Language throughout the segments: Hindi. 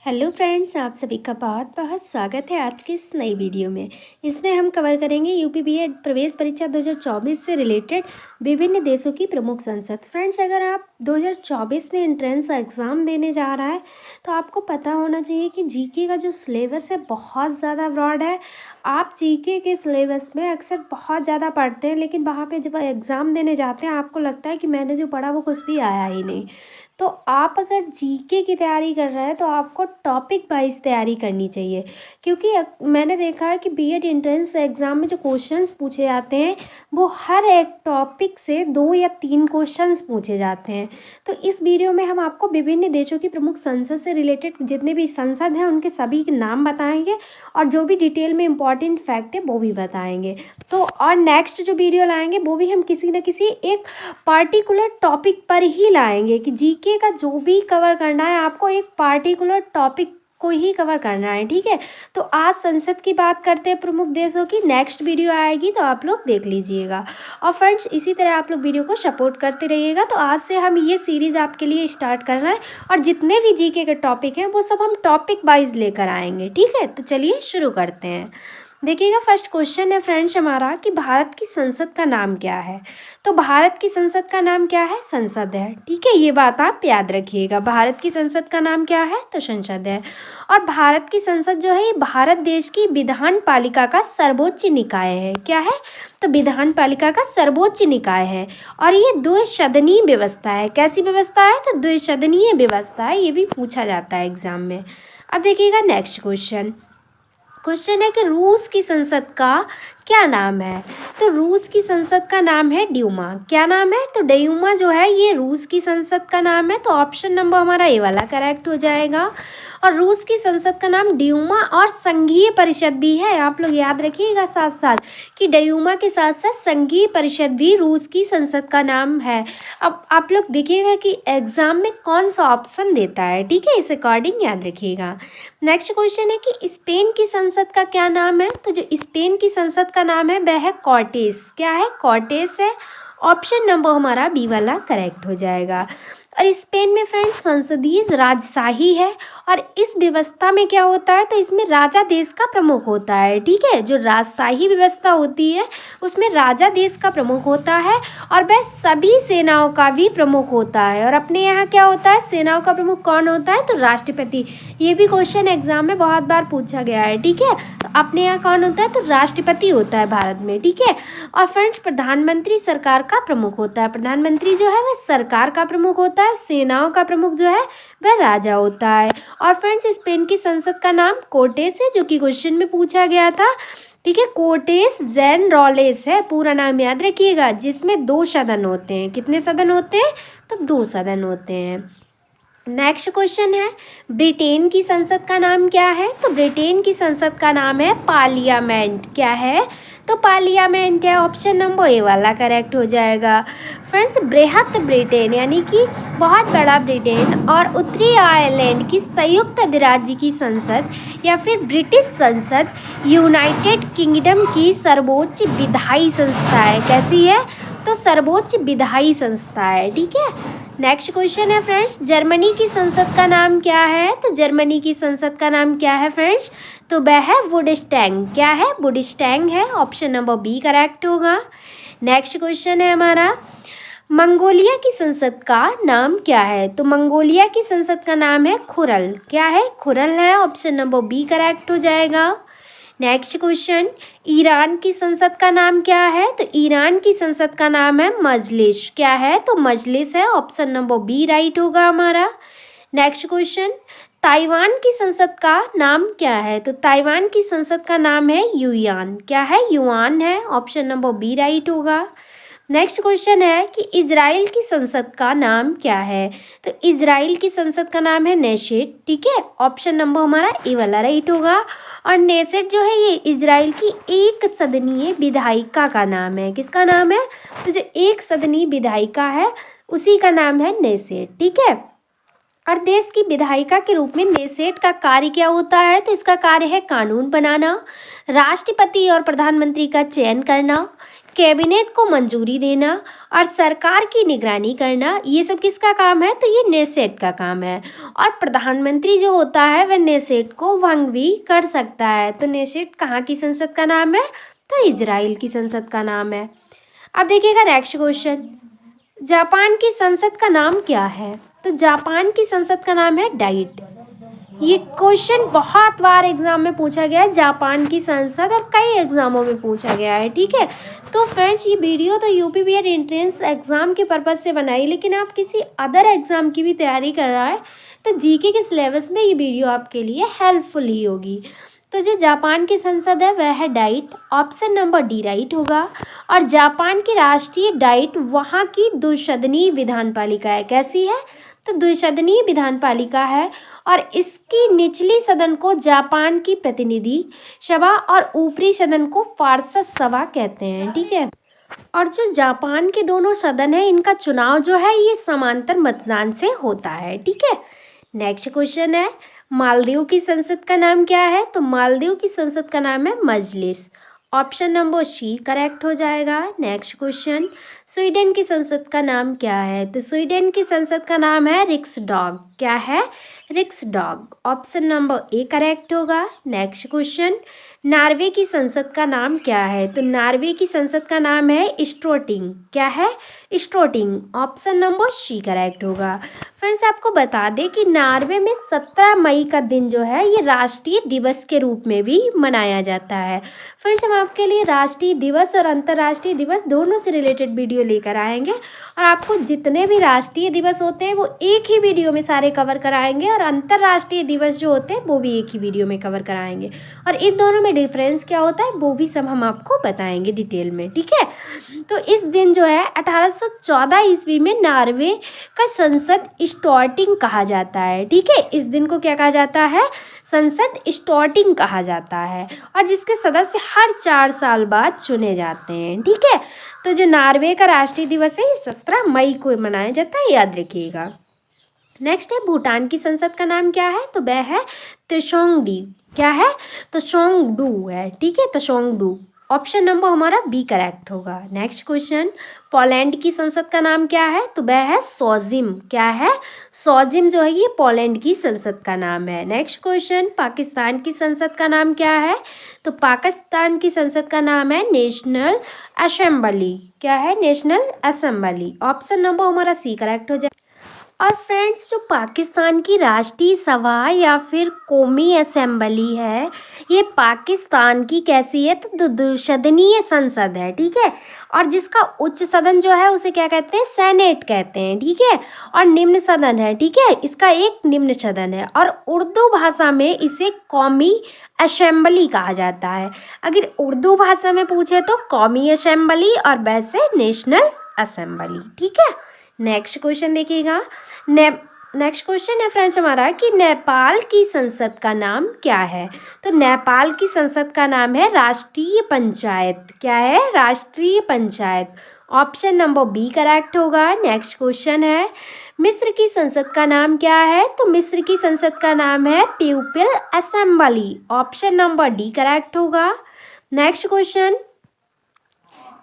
हेलो फ्रेंड्स, आप सभी का बहुत बहुत स्वागत है आज की इस नई वीडियो में। इसमें हम कवर करेंगे यूपी बीएड प्रवेश परीक्षा 2024 से रिलेटेड विभिन्न देशों की प्रमुख संसद। फ्रेंड्स, अगर आप 2024 में एंट्रेंस एग्ज़ाम देने जा रहा है तो आपको पता होना चाहिए कि जीके का जो सिलेबस है बहुत ज़्यादा ब्रॉड है। आप जीके के सिलेबस में अक्सर बहुत ज़्यादा पढ़ते हैं, लेकिन वहाँ पे जब एग्ज़ाम देने जाते हैं आपको लगता है कि मैंने जो पढ़ा वो कुछ भी आया ही नहीं। तो आप अगर जीके की तैयारी कर रहे हैं तो आपको टॉपिक वाइज तैयारी करनी चाहिए, क्योंकि मैंने देखा है कि बीएड एंट्रेंस एग्ज़ाम में जो क्वेश्चंस पूछे जाते हैं वो हर एक टॉपिक से 2 या 3 क्वेश्चंस पूछे जाते हैं। तो इस वीडियो में हम आपको विभिन्न देशों की प्रमुख संसद से रिलेटेड जितने भी संसद हैं उनके सभी के नाम बताएंगे और जो भी डिटेल में इम्पॉर्टेंट फैक्ट है वो भी बताएंगे। तो और नेक्स्ट जो वीडियो लाएंगे वो भी हम किसी न किसी एक पार्टिकुलर टॉपिक पर ही लाएंगे कि जीके का जो भी कवर करना है आपको एक पार्टिकुलर टॉपिक को ही कवर करना है। ठीक है, तो आज संसद की बात करते हैं प्रमुख देशों की। नेक्स्ट वीडियो आएगी तो आप लोग देख लीजिएगा। और फ्रेंड्स, इसी तरह आप लोग वीडियो को सपोर्ट करते रहिएगा। तो आज से हम ये सीरीज़ आपके लिए स्टार्ट कर रहे हैं और जितने भी जीके के टॉपिक हैं वो सब हम टॉपिक वाइज लेकर आएंगे। ठीक है, तो चलिए शुरू करते हैं। देखिएगा, फर्स्ट क्वेश्चन है फ्रेंड्स हमारा कि भारत की संसद का नाम क्या है। तो भारत की संसद का नाम क्या है? संसद है। ठीक है, ये बात आप याद रखिएगा। भारत की संसद का नाम क्या है? तो संसद है। और भारत की संसद जो है ये भारत देश की विधान पालिका का सर्वोच्च निकाय है। क्या है? तो विधान पालिका का सर्वोच्च निकाय है। और ये द्विसदनीय व्यवस्था है। कैसी व्यवस्था है? तो द्विसदनीय व्यवस्था है। ये भी पूछा जाता है एग्जाम में। अब देखिएगा नेक्स्ट क्वेश्चन है कि रूस की संसद का क्या नाम है। तो रूस की संसद का नाम है ड्यूमा। क्या नाम है? तो ड्यूमा जो है ये रूस की संसद का नाम है। तो ऑप्शन नंबर हमारा ए वाला करेक्ट हो जाएगा। और रूस की संसद का नाम ड्यूमा और संघीय परिषद भी है। आप लोग याद रखिएगा साथ साथ कि ड्यूमा के साथ साथ संघीय परिषद भी रूस की संसद का नाम है। अब आप लोग देखिएगा कि एग्जाम में कौन सा ऑप्शन देता है। ठीक है, इस अकॉर्डिंग याद रखिएगा। नेक्स्ट क्वेश्चन है कि स्पेन की संसद का क्या नाम है। तो जो स्पेन की संसद का नाम है वह है कॉर्टेस। क्या है? कॉर्टेस है। ऑप्शन नंबर हमारा बी वाला करेक्ट हो जाएगा। और स्पेन में फ्रेंड्स संसदीय राजशाही है। और इस व्यवस्था में क्या होता है? तो इसमें राजा देश का प्रमुख होता है। ठीक है, जो राजशाही व्यवस्था होती है उसमें राजा देश का प्रमुख होता है और वह सभी सेनाओं का भी प्रमुख होता है। और अपने यहाँ क्या होता है? सेनाओं का प्रमुख कौन होता है? तो राष्ट्रपति। ये भी क्वेश्चन एग्जाम में बहुत बार पूछा गया है। ठीक है, तो अपने यहाँ कौन होता है? तो राष्ट्रपति होता है भारत में। ठीक है, और फ्रेंड्स प्रधानमंत्री सरकार का प्रमुख होता है। प्रधानमंत्री जो है वह सरकार का प्रमुख होता है। सेनाओं का प्रमुख जो है वह राजा होता है। और फ्रेंड्स स्पेन की संसद का नाम कोर्टेस है, जो कि क्वेश्चन में पूछा गया था। ठीक है, कोर्टेस जेनरोलेस है पूरा नाम, याद रखिएगा, जिसमें 2 सदन होते हैं। कितने सदन होते हैं? तो 2 सदन होते हैं। नेक्स्ट क्वेश्चन है ब्रिटेन की संसद का नाम क्या है। तो ब्रिटेन की संसद का नाम है पार्लियामेंट। क्या है? तो पार्लियामेंट है। ऑप्शन नंबर ए वाला करेक्ट हो जाएगा। फ्रेंड्स, बृहत ब्रिटेन यानी कि बहुत बड़ा ब्रिटेन और उत्तरी आयरलैंड की संयुक्त अधिराज्य की संसद या फिर ब्रिटिश संसद यूनाइटेड किंगडम की सर्वोच्च विधायी संस्था है। कैसी है? तो सर्वोच्च विधायी संस्था है। ठीक है, नेक्स्ट क्वेश्चन है फ्रेंड्स जर्मनी की संसद का नाम क्या है। तो जर्मनी की संसद का नाम क्या है फ्रेंड्स? तो वह है बुंडेस्टैग। क्या है? बुंडेस्टैग है। ऑप्शन नंबर बी करेक्ट होगा। नेक्स्ट क्वेश्चन है हमारा मंगोलिया की संसद का नाम क्या है। तो मंगोलिया की संसद का नाम है खुरल। क्या है? खुरल है। ऑप्शन नंबर बी करेक्ट हो जाएगा। नेक्स्ट क्वेश्चन ईरान की संसद का नाम क्या है। तो ईरान की संसद का नाम है मजलिस। क्या है? तो मजलिस है। ऑप्शन नंबर बी राइट होगा हमारा। नेक्स्ट क्वेश्चन ताइवान की संसद का नाम क्या है। तो ताइवान की संसद का नाम है युआन। क्या है? युआन है। ऑप्शन नंबर बी राइट होगा। नेक्स्ट क्वेश्चन है कि इजराइल की संसद का नाम क्या है। तो इजराइल की संसद का नाम है नेशेट। ठीक है, ऑप्शन नंबर हमारा ए वाला राइट होगा। और नेशेट जो है ये इजराइल की एक सदनीय विधायिका का नाम है। किसका नाम है? तो जो एक सदनीय विधायिका है उसी का नाम है नेशेट। ठीक है, और देश की विधायिका के रूप में नेशेट का कार्य क्या होता है। तो इसका कार्य है कानून बनाना, राष्ट्रपति और प्रधानमंत्री का चयन करना, कैबिनेट को मंजूरी देना और सरकार की निगरानी करना, ये सब किसका काम है? तो ये नेसेट का काम है। और प्रधानमंत्री जो होता है वह नेसेट को भंग भी कर सकता है। तो नेसेट कहाँ की संसद का नाम है? तो इजराइल की संसद का नाम है। अब देखिएगा नेक्स्ट क्वेश्चन, जापान की संसद का नाम क्या है? तो जापान की संसद का नाम है डाइट। ये क्वेश्चन बहुत बार एग्जाम में पूछा गया है, जापान की संसद, और कई एग्जामों में पूछा गया है। ठीक है, तो फ्रेंड्स ये वीडियो तो यूपी बीएड एंट्रेंस एग्जाम के पर्पज से बनाई, लेकिन आप किसी अदर एग्जाम की भी तैयारी कर रहा है तो जीके के सिलेबस में ये वीडियो आपके लिए हेल्पफुल ही होगी। तो जो जापान की संसद है वह है diet, option number D right होगा। और जापान की राष्ट्रीय डाइट वहाँ की द्विसदनीय विधान पालिका है। कैसी है? तो द्विसदनीय विधान पालिका है। और इसकी निचली सदन को जापान की प्रतिनिधि सभा और ऊपरी सदन को पार्षद सभा कहते हैं। ठीक है, और जो जापान के दोनों सदन है इनका चुनाव जो है ये समांतर मतदान से होता है। ठीक है, नेक्स्ट क्वेश्चन है, मालदीव की संसद का नाम क्या है? तो मालदीव की संसद का नाम है मजलिस, ऑप्शन नंबर सी करेक्ट हो जाएगा। नेक्स्ट क्वेश्चन, स्वीडन की संसद का नाम क्या है? तो स्वीडन की संसद का नाम है रिक्सडॉग। क्या है? रिक्सडॉग, ऑप्शन नंबर ए करेक्ट होगा। नेक्स्ट क्वेश्चन, नॉर्वे की संसद का नाम क्या है? तो नॉर्वे की संसद का नाम है स्टोटिंग। क्या है? स्टोटिंग, ऑप्शन नंबर सी करेक्ट होगा। फ्रेंड्स आपको बता दें कि नॉर्वे में 17 मई का दिन जो है ये राष्ट्रीय दिवस के रूप में भी मनाया जाता है। फ्रेंड्स हम आपके लिए राष्ट्रीय दिवस और अंतर्राष्ट्रीय दिवस दोनों से रिलेटेड वीडियो लेकर आएंगे, और आपको जितने भी राष्ट्रीय दिवस होते हैं वो एक ही वीडियो में सारे कवर कराएंगे, और अंतर्राष्ट्रीय दिवस जो होते हैं वो भी एक ही वीडियो में कवर कराएंगे, और इन दोनों में डिफरेंस क्या होता है वो भी सब हम आपको बताएंगे डिटेल में। ठीक है, तो इस दिन जो है 1814 ईस्वी में नॉर्वे का संसद स्टॉर्टिंग कहा जाता है। ठीक है, इस दिन को क्या कहा जाता है? संसद स्टॉर्टिंग कहा जाता है, और जिसके सदस्य हर 4 साल बाद चुने जाते हैं। ठीक है, तो जो नॉर्वे का राष्ट्रीय दिवस है ये 17 मई को मनाया जाता है, याद रखिएगा। नेक्स्ट है, भूटान की संसद का नाम क्या है? तो वह है त्सोंगडी। क्या है? त्सोंगडू है। ठीक है, त्सोंगडू, ऑप्शन नंबर हमारा बी करेक्ट होगा। नेक्स्ट क्वेश्चन, पोलैंड की संसद का नाम क्या है? तो वह है सोजिम। क्या है? सोजिम जो है ये पोलैंड की संसद का नाम है। नेक्स्ट क्वेश्चन, पाकिस्तान की संसद का नाम क्या है? तो पाकिस्तान की संसद का नाम है नेशनल असेंबली। क्या है? नेशनल असेंबली, ऑप्शन नंबर हमारा सी करेक्ट हो जाए। और फ्रेंड्स जो पाकिस्तान की राष्ट्रीय सभा या फिर कौमी असेंबली है ये पाकिस्तान की कैसी है? तो द्विसदनीय संसद है। ठीक है, और जिसका उच्च सदन जो है उसे क्या कहते हैं? सेनेट कहते हैं। ठीक है, और निम्न सदन है। ठीक है, इसका एक निम्न सदन है, और उर्दू भाषा में इसे कौमी असेंबली कहा जाता है। अगर उर्दू भाषा में पूछे तो कौमी असेंबली, और वैसे नेशनल असेंबली। ठीक है, नेक्स्ट क्वेश्चन देखिएगा। नेक्स्ट क्वेश्चन है फ्रेंड्स हमारा कि नेपाल की संसद का नाम क्या है? तो नेपाल की संसद का नाम है राष्ट्रीय पंचायत। क्या है? राष्ट्रीय panchayat, option number B correct होगा। नेक्स्ट क्वेश्चन है, मिस्र की संसद का नाम क्या है? तो मिस्र की संसद का नाम है people assembly, option number D correct होगा। नेक्स्ट क्वेश्चन,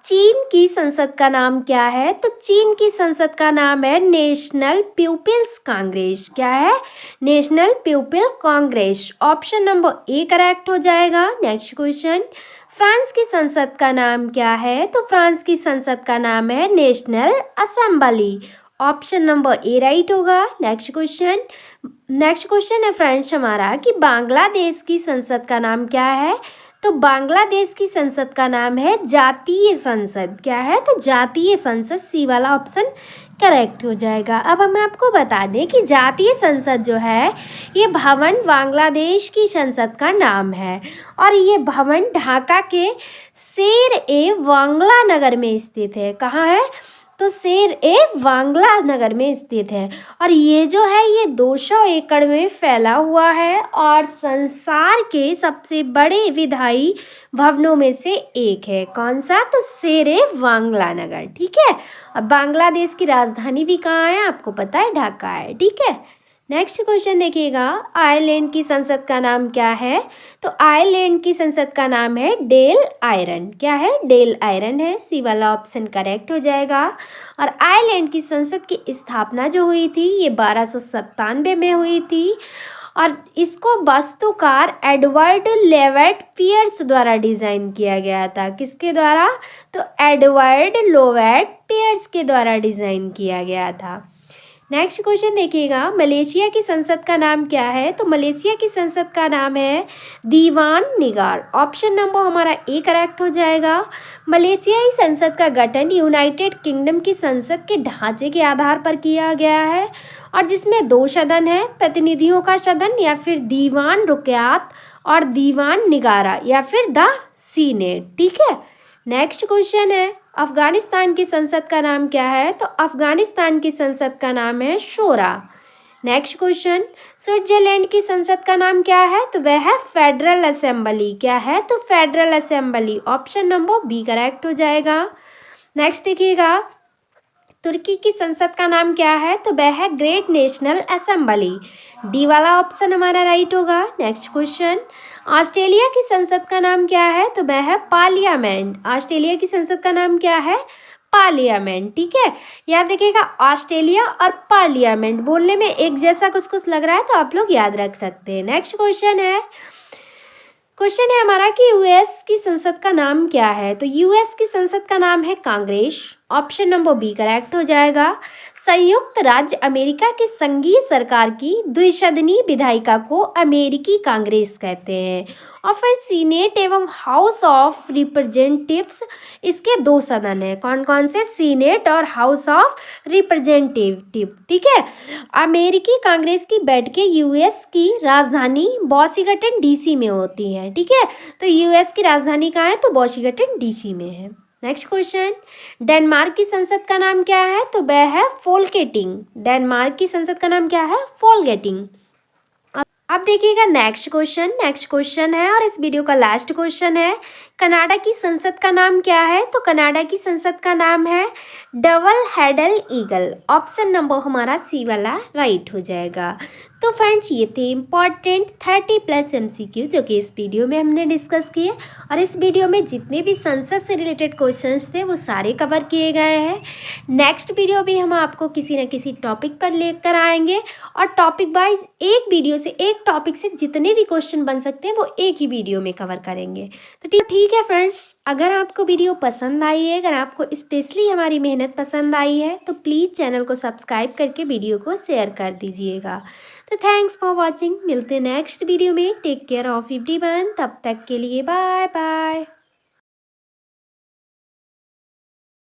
चीन की संसद का नाम क्या है? तो चीन की संसद का नाम है नेशनल पीपल्स कांग्रेस। क्या है? National people Congress, option number A correct हो जाएगा। नेक्स्ट क्वेश्चन, फ्रांस की संसद का नाम क्या है? तो फ्रांस की संसद का नाम है national assembly, option number A right होगा। नेक्स्ट क्वेश्चन है फ्रेंड्स हमारा कि बांग्लादेश की संसद का नाम क्या है? तो बांग्लादेश की संसद का नाम है जातीय संसद। क्या है? तो जातीय संसद, सी वाला ऑप्शन करेक्ट हो जाएगा। अब हम आपको बता दें कि जातीय संसद जो है ये भवन बांग्लादेश की संसद का नाम है, और ये भवन ढाका के शेर ए बांग्ला नगर में स्थित है। कहाँ है? तो शेर ए बांग्ला नगर में स्थित है, और ये जो है ये 200 एकड़ में फैला हुआ है, और संसार के सबसे बड़े विधायी भवनों में से एक है। कौन सा? तो शेर ए बांग्ला नगर। ठीक है, और बांग्लादेश की राजधानी भी कहाँ है? आपको पता है, ढाका है। ठीक है, नेक्स्ट क्वेश्चन देखिएगा, आयरलैंड की संसद का नाम क्या है? तो आयरलैंड की संसद का नाम है डेल आयरन। क्या है? डेल आयरन है। सी वाला ऑप्शन करेक्ट हो जाएगा। और आयरलैंड की संसद की स्थापना जो हुई थी ये 1297 में हुई थी और इसको वास्तुकार एडवर्ड लेवेट पियर्स द्वारा डिज़ाइन किया गया था। किसके द्वारा? तो एडवर्ड लोवेट पियर्स के द्वारा डिज़ाइन किया गया था। नेक्स्ट क्वेश्चन देखिएगा, मलेशिया की संसद का नाम क्या है? तो मलेशिया की संसद का नाम है दीवान निगार। ऑप्शन नंबर हमारा ए करेक्ट हो जाएगा। मलेशियाई संसद का गठन यूनाइटेड किंगडम की संसद के ढांचे के आधार पर किया गया है और जिसमें 2 सदन है, प्रतिनिधियों का सदन या फिर दीवान रुकयात और दीवान निगारा या फिर द सीनेट। ठीक है। नेक्स्ट क्वेश्चन है, अफगानिस्तान की संसद का नाम क्या है? तो अफगानिस्तान की संसद का नाम है शोरा। नेक्स्ट क्वेश्चन, स्विट्जरलैंड की संसद का नाम क्या है? तो वह है फेडरल असेंबली। क्या है? तो federal assembly. Option number B correct हो जाएगा। नेक्स्ट देखिएगा, तुर्की की संसद का नाम क्या है? तो वह है ग्रेट नेशनल असेंबली। डी वाला ऑप्शन हमारा राइट होगा। नेक्स्ट क्वेश्चन, ऑस्ट्रेलिया की संसद का नाम क्या है? तो वह है पार्लियामेंट। ऑस्ट्रेलिया की संसद का नाम क्या है? पार्लियामेंट। ठीक है, याद रखिएगा ऑस्ट्रेलिया और पार्लियामेंट बोलने में एक जैसा कुछ कुछ लग रहा है तो आप लोग याद रख सकते हैं। नेक्स्ट क्वेश्चन है हमारा कि यूएस की संसद का नाम क्या है? तो यूएस की संसद का नाम है Congress. Option number B correct हो जाएगा। संयुक्त राज्य अमेरिका की संघीय सरकार की द्विसदनीय विधायिका को अमेरिकी कांग्रेस कहते हैं और फिर सीनेट एवं हाउस ऑफ रिप्रेजेंटेटिव्स इसके 2 सदन हैं। कौन कौन से? सीनेट और हाउस ऑफ रिप्रेजेंटेटिव। ठीक है, अमेरिकी कांग्रेस की बैठकें यूएस की राजधानी वॉशिंगटन डीसी में होती हैं। ठीक है, तो यूएस की राजधानी कहाँ है? तो वॉशिंगटन डीसी में है। नेक्स्ट क्वेश्चन, डेनमार्क की संसद का नाम क्या है? तो वह है फोलकेटिंग। डेनमार्क की संसद का नाम क्या है? फोलकेटिंग। अब देखिएगा नेक्स्ट क्वेश्चन है और इस वीडियो का लास्ट क्वेश्चन है, कनाडा की संसद का नाम क्या है? तो कनाडा की संसद का नाम है double hadal eagle. Option number हमारा सी वाला राइट हो जाएगा। तो फ्रेंड्स ये थे इम्पॉर्टेंट 30+ MCQ जो कि इस वीडियो में हमने डिस्कस किए और इस वीडियो में जितने भी संसद से रिलेटेड क्वेश्चंस थे वो सारे कवर किए गए हैं। नेक्स्ट वीडियो भी हम आपको किसी न किसी टॉपिक पर लेकर आएंगे और टॉपिक वाइज एक वीडियो से एक टॉपिक से जितने भी क्वेश्चन बन सकते हैं वो एक ही वीडियो में कवर करेंगे। तो ठीक है फ्रेंड्स, अगर आपको वीडियो पसंद आई है, अगर आपको स्पेशली हमारी मेहनत पसंद आई है तो प्लीज़ चैनल को सब्सक्राइब करके वीडियो को शेयर कर दीजिएगा। तो थैंक्स फॉर वॉचिंग। मिलते हैं नेक्स्ट वीडियो में। Take care of everyone. तब तक के लिए बाय बाय।